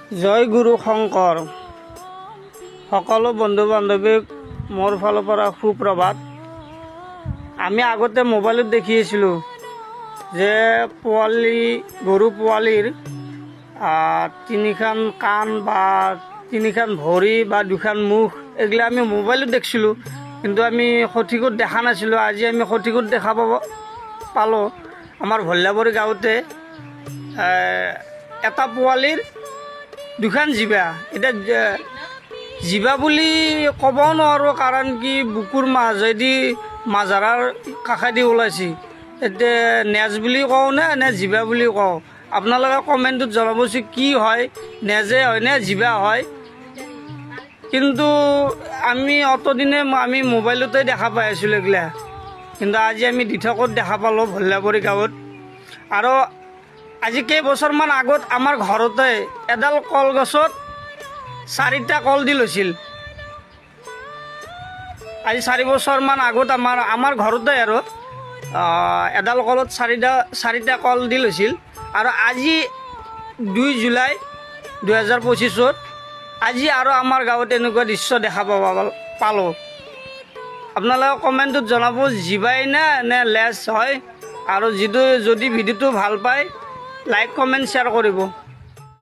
জয় গুৰু শংকৰ। সকলো বন্ধু বান্ধৱীক মোৰ ফালৰ পৰা সুপ্ৰভাত। আমি আগতে মোবাইলত দেখি আছিলোঁ যে গৰু পোৱালিৰ তিনিখন কাণ বা তিনিখন ভৰি বা দুখন মুখ এইগিলা আমি মোবাইলত দেখিছিলোঁ, কিন্তু আমি সঠিকত দেখা নাছিলোঁ। আজি আমি সঠিকত দেখা পালোঁ আমাৰ ভল্লাবাৰী গাঁৱতে এটা পোৱালিৰ দুখন জিভা। এতিয়া জিভা বুলি ক'বও নোৱাৰোঁ, কাৰণ কি বুকুৰ মাজেদি মাজাৰাৰ কাষেদি ওলাইছে। এতিয়া নেজ বুলি কওঁ নে জিভা বুলি কওঁ? আপোনালোকে কমেণ্টত জনাবচোন কি হয়, নেজে হয় নে জিভা হয়। কিন্তু আমি অতদিনে আমি মোবাইলতে দেখা পাই আছিলোঁ এইগিলা, কিন্তু আজি আমি দিঠকত দেখা পালোঁ ভল্লাবাৰী গাঁৱত। আৰু আজি কেইবছৰমান আগত আমাৰ ঘৰতে এডাল কলগছত 4টা কলডিল হৈছিল। আজি 4 বছৰমান আগত আমাৰ ঘৰতে আৰু এডাল কলত 4টা কলডিল হৈছিল। আৰু আজি 2 জুলাই 2025 আজি আৰু আমাৰ গাঁৱত এনেকুৱা দৃশ্য দেখা পালোঁ। আপোনালোকে কমেণ্টত জনাব জিভাই নে লেজ হয়। আৰু যদি ভিডিঅ'টো ভাল পায় লাইক কমেণ্ট শ্বেয়াৰ কৰিব।